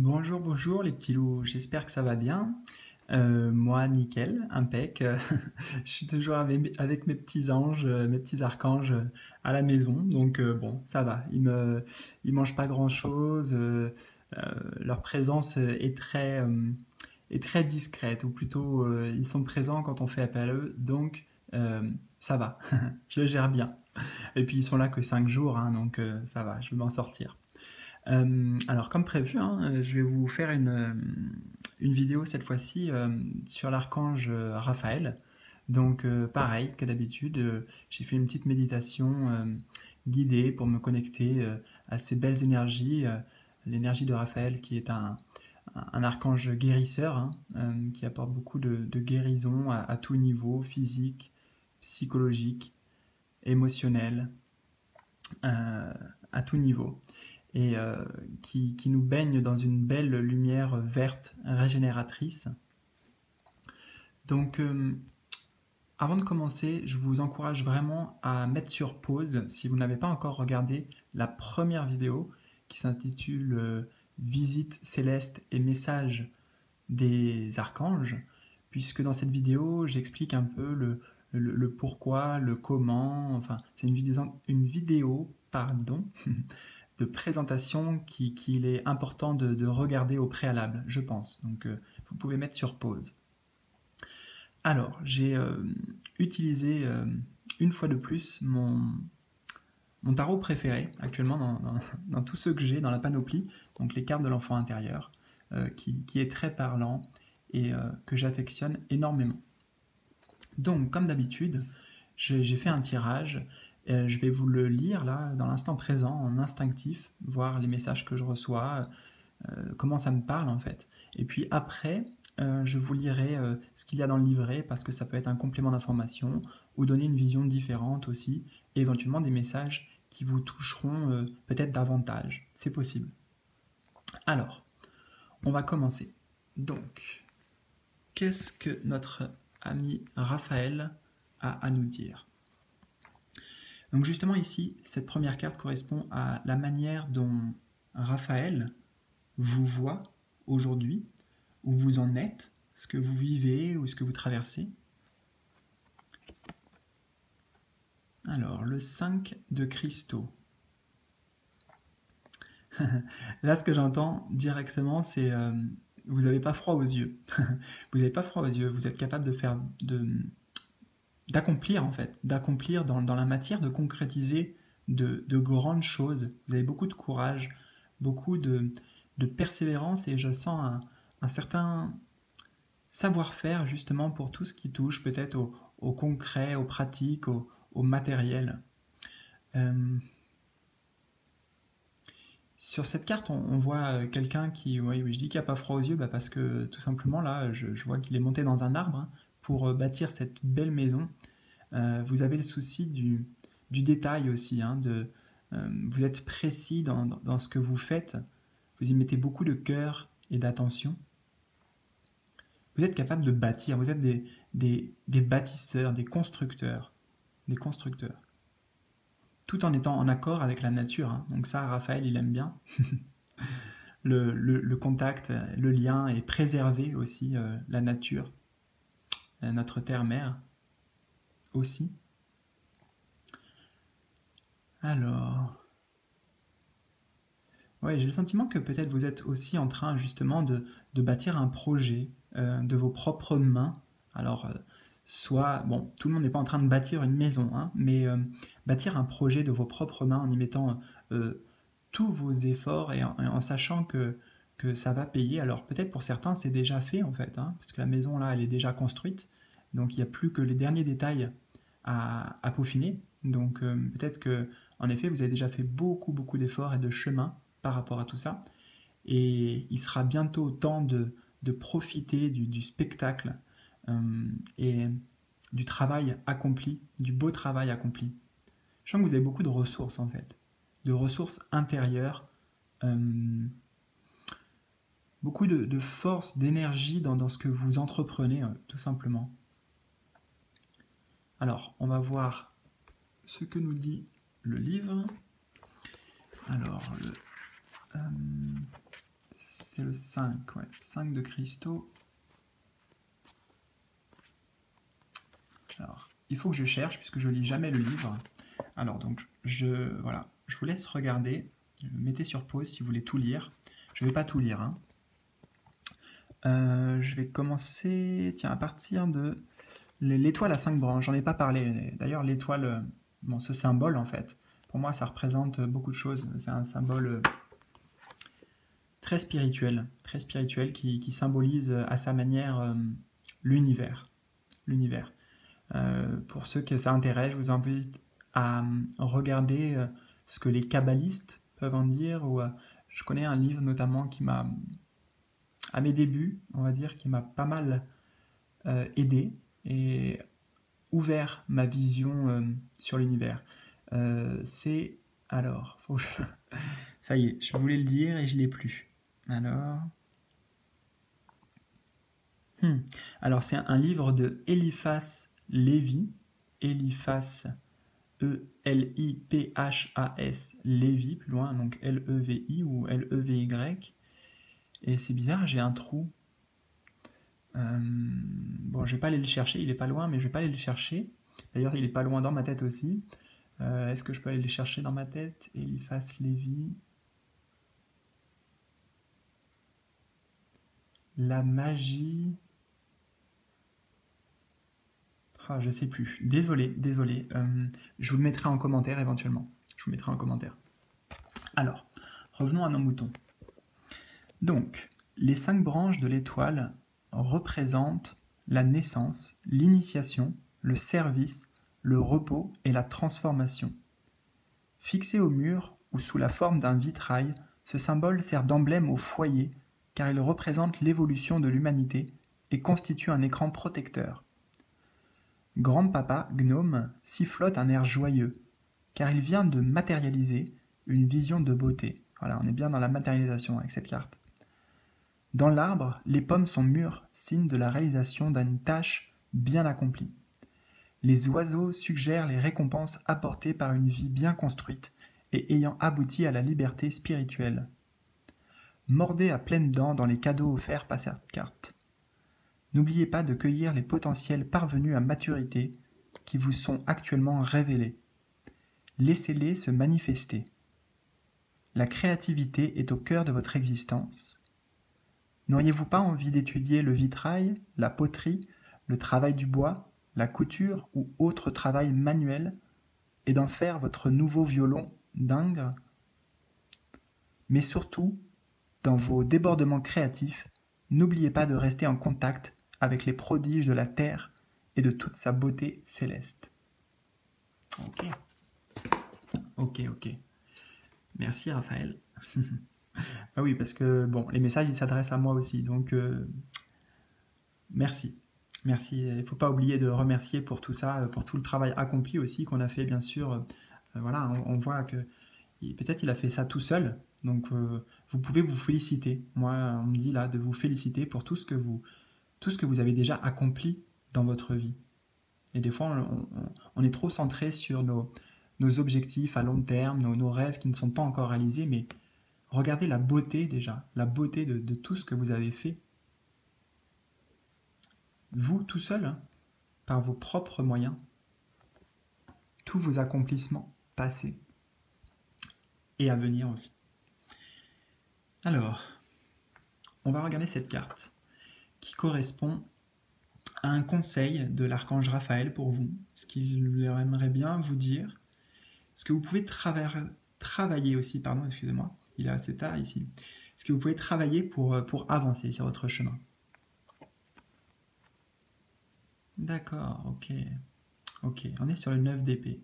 Bonjour, bonjour les petits loups, j'espère que ça va bien. Moi, nickel, impec. Je suis toujours avec mes petits anges, mes petits archanges à la maison, donc bon, ça va. Ils mangent pas grand-chose. Leur présence est très discrète, ou plutôt ils sont présents quand on fait appel à eux, donc ça va. Je le gère bien. Et puis ils sont là que 5 jours, hein, donc ça va, je vais m'en sortir. Alors, comme prévu, hein, je vais vous faire une vidéo cette fois-ci sur l'archange Raphaël. Donc, pareil que d'habitude, j'ai fait une petite méditation guidée pour me connecter à ces belles énergies. L'énergie de Raphaël qui est un archange guérisseur, hein, qui apporte beaucoup de guérison à tout niveau, physique, psychologique, émotionnel, à tout niveau et qui nous baigne dans une belle lumière verte régénératrice. Donc, avant de commencer, je vous encourage vraiment à mettre sur pause si vous n'avez pas encore regardé la première vidéo qui s'intitule Visite céleste et messages des archanges, puisque dans cette vidéo, j'explique un peu le pourquoi, le comment, enfin, c'est une vidéo pardon, de présentation qu'il est important de regarder au préalable, je pense. Donc, vous pouvez mettre sur pause. Alors, j'ai utilisé une fois de plus mon tarot préféré actuellement dans tous ceux que j'ai dans la panoplie, donc les cartes de l'enfant intérieur, qui est très parlant et que j'affectionne énormément. Donc, comme d'habitude, j'ai fait un tirage. Je vais vous le lire là, dans l'instant présent, en instinctif, voir les messages que je reçois, comment ça me parle en fait. Et puis après, je vous lirai ce qu'il y a dans le livret, parce que ça peut être un complément d'information, ou donner une vision différente aussi, et éventuellement des messages qui vous toucheront peut-être davantage. C'est possible. Alors, on va commencer. Donc, qu'est-ce que notre ami Raphaël a à nous dire? Donc justement ici, cette première carte correspond à la manière dont Raphaël vous voit aujourd'hui, où vous en êtes, ce que vous vivez ou ce que vous traversez. Alors, le 5 de cristaux. Là, ce que j'entends directement, c'est vous n'avez pas froid aux yeux. Vous n'avez pas froid aux yeux, vous êtes capable d'accomplir en fait, d'accomplir dans la matière, de concrétiser de grandes choses. Vous avez beaucoup de courage, beaucoup de persévérance, et je sens un certain savoir-faire justement pour tout ce qui touche peut-être au concret, aux pratiques, au matériel. Sur cette carte, on voit quelqu'un qui, oui, je dis qu'il n'y a pas froid aux yeux, parce que tout simplement là, je vois qu'il est monté dans un arbre, hein, pour bâtir cette belle maison. Vous avez le souci du détail aussi, hein, vous êtes précis dans ce que vous faites, vous y mettez beaucoup de cœur et d'attention. Vous êtes capable de bâtir, vous êtes des bâtisseurs, des constructeurs, tout en étant en accord avec la nature, hein. Donc ça, Raphaël, il aime bien. Le contact, le lien, et préserver aussi la nature, notre terre-mère aussi. Alors, ouais, j'ai le sentiment que peut-être vous êtes aussi en train justement de bâtir un projet de vos propres mains. Alors, soit, bon, tout le monde n'est pas en train de bâtir une maison, hein, mais bâtir un projet de vos propres mains en y mettant tous vos efforts, et en sachant que ça va payer. Alors, peut-être pour certains, c'est déjà fait en fait, hein, parce que la maison là, elle est déjà construite. Donc, il n'y a plus que les derniers détails à peaufiner. Donc, peut-être que, en effet, vous avez déjà fait beaucoup, beaucoup d'efforts et de chemin par rapport à tout ça. Et il sera bientôt temps de profiter du spectacle et du travail accompli, du beau travail accompli. Je sens que vous avez beaucoup de ressources en fait, de ressources intérieures, beaucoup de force, d'énergie dans ce que vous entreprenez, tout simplement. Alors, on va voir ce que nous dit le livre. Alors, le c'est le 5, ouais. 5 de cristaux. Alors, il faut que je cherche, puisque je lis jamais le livre. Alors, donc, voilà, je vous laisse regarder. Mettez sur pause si vous voulez tout lire. Je ne vais pas tout lire, hein. Je vais commencer, tiens, à partir de l'étoile à 5 branches. J'en ai pas parlé. D'ailleurs, l'étoile, bon, ce symbole, en fait, pour moi, ça représente beaucoup de choses. C'est un symbole très spirituel qui symbolise à sa manière l'univers. Pour ceux que ça intéresse, je vous invite à regarder ce que les kabbalistes peuvent en dire. Je connais un livre notamment qui m'a, à mes débuts, on va dire, qui m'a pas mal aidé et ouvert ma vision sur l'univers. C'est, alors, ça y est, je voulais le dire et je l'ai plus. Alors c'est un livre de Eliphas Lévi, Eliphas Eliphas Lévi, plus loin, donc Levi ou Levy. Et c'est bizarre, j'ai un trou. Bon, je vais pas aller le chercher, il est pas loin, mais je vais pas aller le chercher. D'ailleurs, il est pas loin dans ma tête aussi. Est-ce que je peux aller le chercher dans ma tête? Eliphas Lévi. La magie. Ah, je sais plus. Désolé. Je vous le mettrai en commentaire éventuellement. Je vous mettrai en commentaire. Alors, revenons à nos moutons. Donc, les 5 branches de l'étoile représentent la naissance, l'initiation, le service, le repos et la transformation. Fixé au mur ou sous la forme d'un vitrail, ce symbole sert d'emblème au foyer car il représente l'évolution de l'humanité et constitue un écran protecteur. Grand-papa, gnome, sifflote un air joyeux, car il vient de matérialiser une vision de beauté. Voilà, on est bien dans la matérialisation avec cette carte. Dans l'arbre, les pommes sont mûres, signe de la réalisation d'une tâche bien accomplie. Les oiseaux suggèrent les récompenses apportées par une vie bien construite et ayant abouti à la liberté spirituelle. Mordez à pleines dents dans les cadeaux offerts par cette carte. N'oubliez pas de cueillir les potentiels parvenus à maturité qui vous sont actuellement révélés. Laissez-les se manifester. La créativité est au cœur de votre existence. N'auriez-vous pas envie d'étudier le vitrail, la poterie, le travail du bois, la couture ou autre travail manuel et d'en faire votre nouveau violon d'Ingres? Mais surtout, dans vos débordements créatifs, n'oubliez pas de rester en contact avec les prodiges de la terre et de toute sa beauté céleste. Ok. Merci Raphaël. Ah oui, parce que bon, les messages ils s'adressent à moi aussi, donc merci. Il ne faut pas oublier de remercier pour tout ça, pour tout le travail accompli aussi qu'on a fait, bien sûr. Voilà, on voit que peut-être il a fait ça tout seul, donc vous pouvez vous féliciter. Moi, on me dit là de vous féliciter pour tout ce que vous avez déjà accompli dans votre vie. Et des fois, on est trop centré sur nos objectifs à long terme, nos rêves qui ne sont pas encore réalisés, mais regardez la beauté déjà, la beauté de tout ce que vous avez fait. Vous, tout seul, hein, par vos propres moyens, tous vos accomplissements passés et à venir aussi. Alors, on va regarder cette carte qui correspond à un conseil de l'archange Raphaël pour vous, ce qu'il aimerait bien vous dire, ce que vous pouvez travailler aussi, excusez-moi, il est assez tard ici, ce que vous pouvez travailler pour avancer sur votre chemin. D'accord, ok, on est sur le 9 d'épée.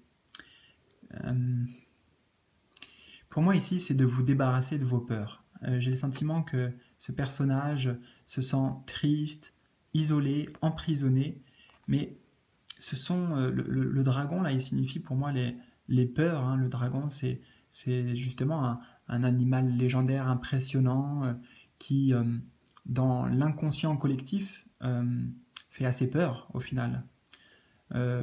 Pour moi ici, c'est de vous débarrasser de vos peurs. J'ai le sentiment que ce personnage se sent triste, isolé, emprisonné, mais ce sont le dragon là, il signifie pour moi les peurs. Hein. Le dragon, c'est justement un animal légendaire impressionnant qui, dans l'inconscient collectif, fait assez peur au final.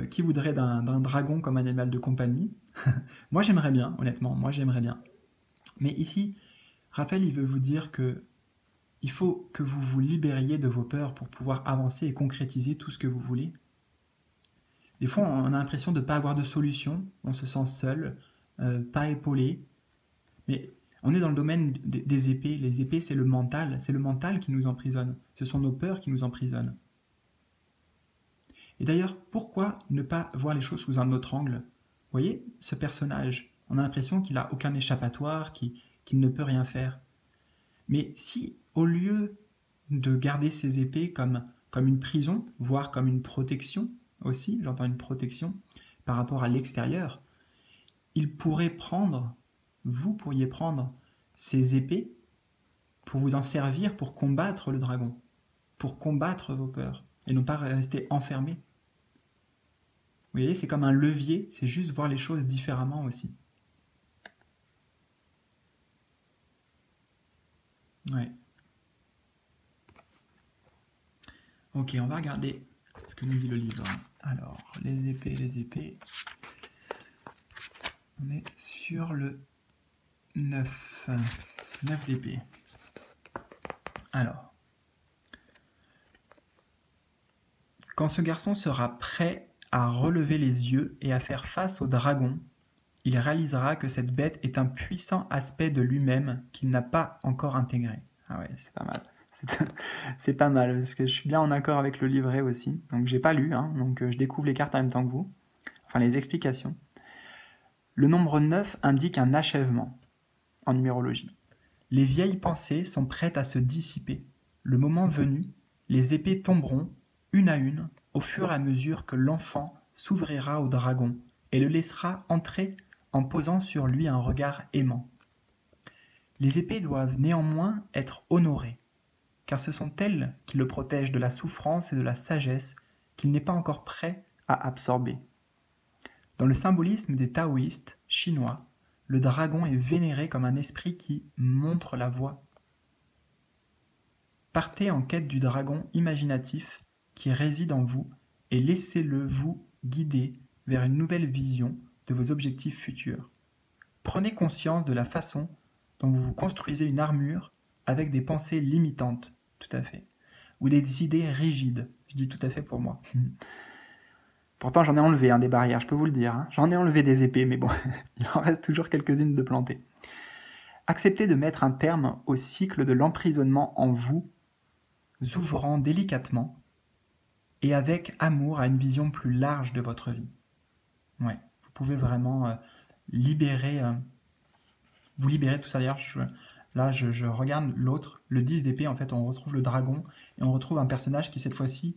Qui voudrait d'un dragon comme animal de compagnie? Moi j'aimerais bien, honnêtement, moi j'aimerais bien. Mais ici, Raphaël il veut vous dire que Il faut que vous vous libériez de vos peurs pour pouvoir avancer et concrétiser tout ce que vous voulez. Des fois, on a l'impression de ne pas avoir de solution, on se sent seul, pas épaulé. Mais on est dans le domaine des épées. Les épées, c'est le mental qui nous emprisonne. Ce sont nos peurs qui nous emprisonnent. Et d'ailleurs, pourquoi ne pas voir les choses sous un autre angle? Vous voyez, ce personnage, on a l'impression qu'il n'a aucun échappatoire, qu'il ne peut rien faire. Mais si, au lieu de garder ses épées comme une prison, voire comme une protection aussi, j'entends une protection par rapport à l'extérieur, vous pourriez prendre ces épées pour vous en servir pour combattre le dragon, pour combattre vos peurs, et non pas rester enfermé. Vous voyez, c'est comme un levier, c'est juste voir les choses différemment aussi. Ouais. Ok, on va regarder ce que nous dit le livre. Alors, les épées. On est sur le 9 d'épée. Alors, quand ce garçon sera prêt à relever les yeux et à faire face au dragon, il réalisera que cette bête est un puissant aspect de lui-même qu'il n'a pas encore intégré. Ah ouais, c'est pas mal. C'est pas mal, parce que je suis bien en accord avec le livret aussi. Donc j'ai pas lu, hein, donc je découvre les cartes en même temps que vous. Enfin, les explications. Le nombre 9 indique un achèvement en numérologie. Les vieilles pensées sont prêtes à se dissiper. Le moment venu, les épées tomberont, une à une, au fur et à mesure que l'enfant s'ouvrira au dragon et le laissera entrer en posant sur lui un regard aimant. Les épées doivent néanmoins être honorées, car ce sont elles qui le protègent de la souffrance et de la sagesse qu'il n'est pas encore prêt à absorber. Dans le symbolisme des taoïstes chinois, le dragon est vénéré comme un esprit qui montre la voie. Partez en quête du dragon imaginatif qui réside en vous et laissez-le vous guider vers une nouvelle vision de vos objectifs futurs. Prenez conscience de la façon dont vous vous construisez une armure avec des pensées limitantes, tout à fait, ou des idées rigides, je dis tout à fait pour moi. Pourtant, j'en ai enlevé des barrières, je peux vous le dire. J'en ai enlevé des épées, mais bon, il en reste toujours quelques-unes de plantées. Acceptez de mettre un terme au cycle de l'emprisonnement en vous, ouvrant délicatement et avec amour à une vision plus large de votre vie. Ouais, vous pouvez vraiment vous libérer de tout ça. D'ailleurs, je regarde l'autre, le 10 d'épée, en fait, on retrouve le dragon et on retrouve un personnage qui, cette fois-ci,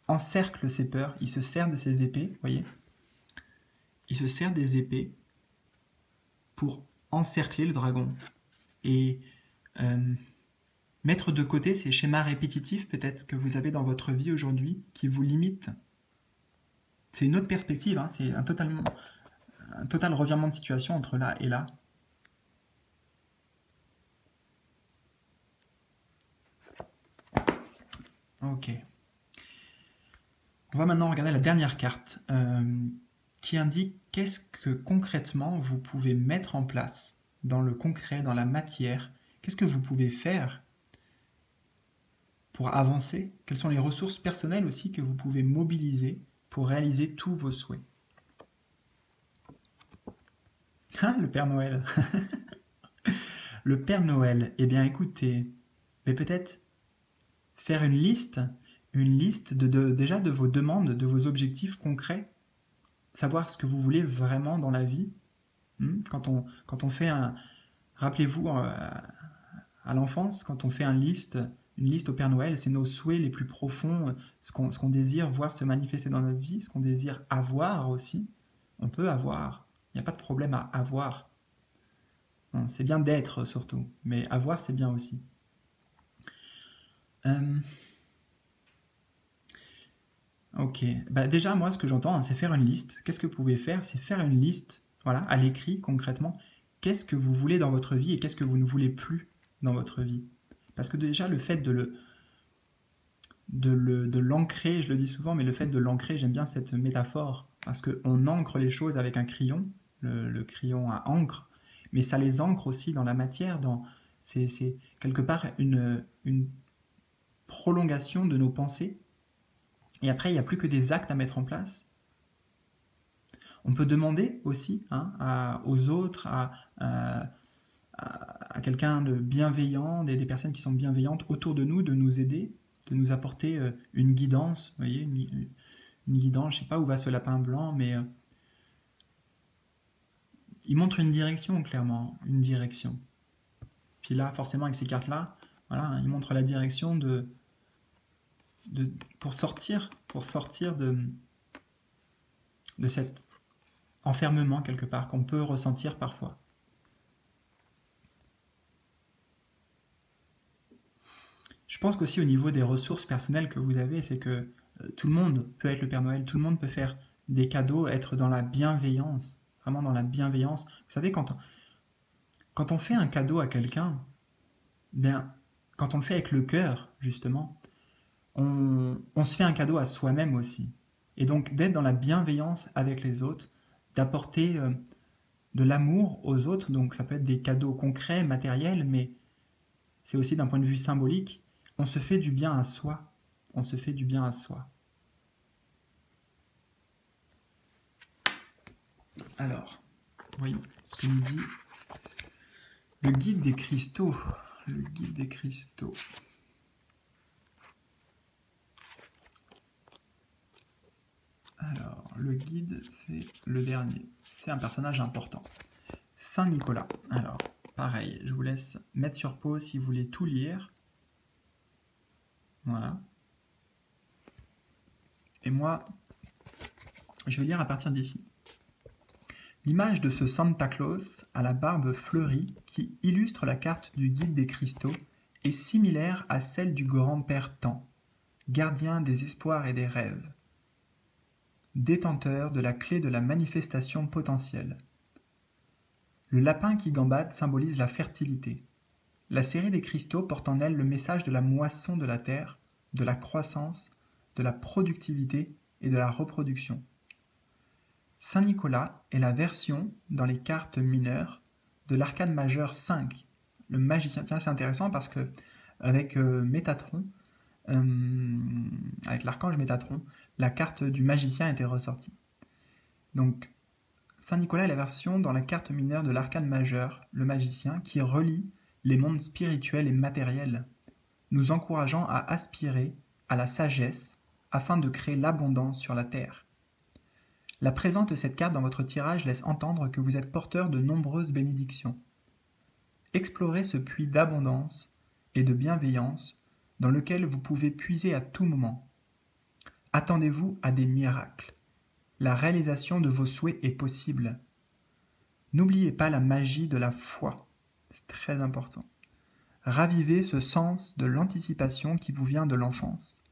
encercle ses peurs, il se sert de ses épées, vous voyez. Il se sert des épées pour encercler le dragon et mettre de côté ces schémas répétitifs peut-être que vous avez dans votre vie aujourd'hui qui vous limitent. C'est une autre perspective, c'est un total revirement de situation entre là et là. Ok. On va maintenant regarder la dernière carte qui indique qu'est-ce que concrètement vous pouvez mettre en place dans le concret, dans la matière. Qu'est-ce que vous pouvez faire pour avancer? Quelles sont les ressources personnelles aussi que vous pouvez mobiliser pour réaliser tous vos souhaits? Ah, le Père Noël. Le Père Noël, eh bien écoutez, mais peut-être faire une liste déjà de vos demandes, de vos objectifs concrets, savoir ce que vous voulez vraiment dans la vie. Quand on fait rappelez-vous à l'enfance, quand on fait une liste au Père Noël, c'est nos souhaits les plus profonds, ce qu'on désire voir se manifester dans notre vie, ce qu'on désire avoir aussi. On peut avoir, il n'y a pas de problème à avoir. Bon, c'est bien d'être surtout, mais avoir c'est bien aussi. Ok, déjà moi ce que j'entends c'est faire une liste. Qu'est-ce que vous pouvez faire? C'est faire une liste, voilà, à l'écrit concrètement. Qu'est-ce que vous voulez dans votre vie et qu'est-ce que vous ne voulez plus dans votre vie? Parce que déjà le fait de l'ancrer, je le dis souvent, mais le fait de l'ancrer, j'aime bien cette métaphore, parce qu'on ancre les choses avec un crayon, le crayon à encre, mais ça les ancre aussi dans la matière, C'est quelque part une prolongation de nos pensées. Et après, il n'y a plus que des actes à mettre en place. On peut demander aussi aux autres, à quelqu'un de bienveillant, des personnes qui sont bienveillantes autour de nous aider, de nous apporter une guidance, vous voyez, une guidance, je ne sais pas où va ce lapin blanc, mais il montre une direction, clairement, une direction. Puis là, forcément, avec ces cartes-là, voilà, il montre la direction pour sortir de cet enfermement, quelque part, qu'on peut ressentir parfois. Je pense qu'aussi au niveau des ressources personnelles que vous avez, c'est que tout le monde peut être le Père Noël, tout le monde peut faire des cadeaux, être dans la bienveillance, vraiment dans la bienveillance. Vous savez, quand on fait un cadeau à quelqu'un, bien, quand on le fait avec le cœur, justement, on se fait un cadeau à soi-même aussi. Et donc d'être dans la bienveillance avec les autres, d'apporter de l'amour aux autres, donc ça peut être des cadeaux concrets, matériels, mais c'est aussi d'un point de vue symbolique, on se fait du bien à soi. On se fait du bien à soi. Alors, voyons ce que nous dit le guide des cristaux. Le guide des cristaux. Alors, le guide, c'est le dernier. C'est un personnage important. Saint Nicolas. Alors, pareil, je vous laisse mettre sur pause si vous voulez tout lire. Voilà. Et moi, je vais lire à partir d'ici. L'image de ce Santa Claus à la barbe fleurie qui illustre la carte du guide des cristaux est similaire à celle du grand-père Temps, gardien des espoirs et des rêves, détenteur de la clé de la manifestation potentielle. Le lapin qui gambade symbolise la fertilité. La série des cristaux porte en elle le message de la moisson de la terre, de la croissance, de la productivité et de la reproduction. Saint Nicolas est la version, dans les cartes mineures, de l'arcane majeur 5. Le magicien, tiens, c'est intéressant parce que avec Métatron, avec l'archange Métatron, la carte du magicien était ressortie. Donc, Saint Nicolas est la version dans la carte mineure de l'arcane majeur, le magicien, qui relie les mondes spirituels et matériels, nous encourageant à aspirer à la sagesse afin de créer l'abondance sur la terre. La présence de cette carte dans votre tirage laisse entendre que vous êtes porteur de nombreuses bénédictions. Explorez ce puits d'abondance et de bienveillance dans lequel vous pouvez puiser à tout moment. Attendez-vous à des miracles. La réalisation de vos souhaits est possible. N'oubliez pas la magie de la foi. C'est très important. Ravivez ce sens de l'anticipation qui vous vient de l'enfance.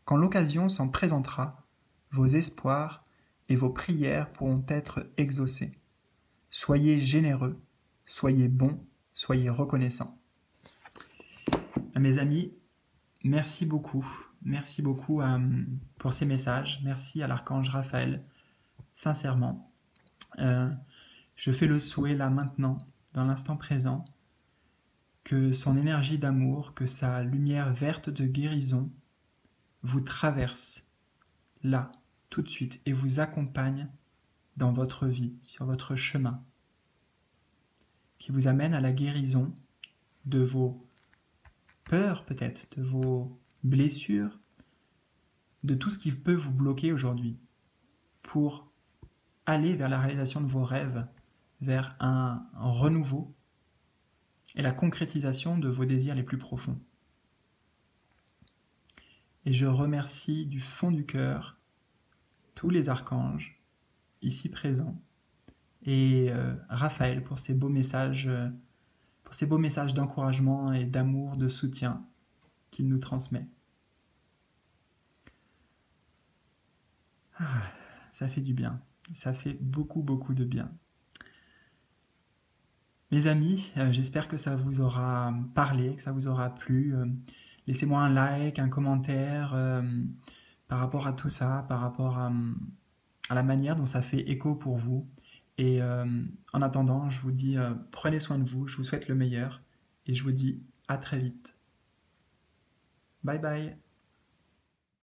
Quand l'occasion s'en présentera, vos espoirs et vos prières pourront être exaucées. Soyez généreux, soyez bons, soyez reconnaissants. Mes amis, merci beaucoup. Merci beaucoup pour ces messages. Merci à l'archange Raphaël, sincèrement. Je fais le souhait là maintenant, dans l'instant présent, que son énergie d'amour, que sa lumière verte de guérison vous traverse là, tout de suite, et vous accompagne dans votre vie, sur votre chemin, qui vous amène à la guérison de vos peurs peut-être, de vos blessures, de tout ce qui peut vous bloquer aujourd'hui, pour aller vers la réalisation de vos rêves, vers un renouveau et la concrétisation de vos désirs les plus profonds. Et je remercie du fond du cœur tous les archanges ici présents et Raphaël pour ces beaux messages d'encouragement et d'amour, de soutien qu'il nous transmet. Ça fait du bien, ça fait beaucoup de bien. Mes amis, j'espère que ça vous aura parlé, que ça vous aura plu. Laissez-moi un like, un commentaire par rapport à tout ça, par rapport à la manière dont ça fait écho pour vous. Et en attendant, je vous dis, prenez soin de vous, je vous souhaite le meilleur et je vous dis à très vite. Bye bye.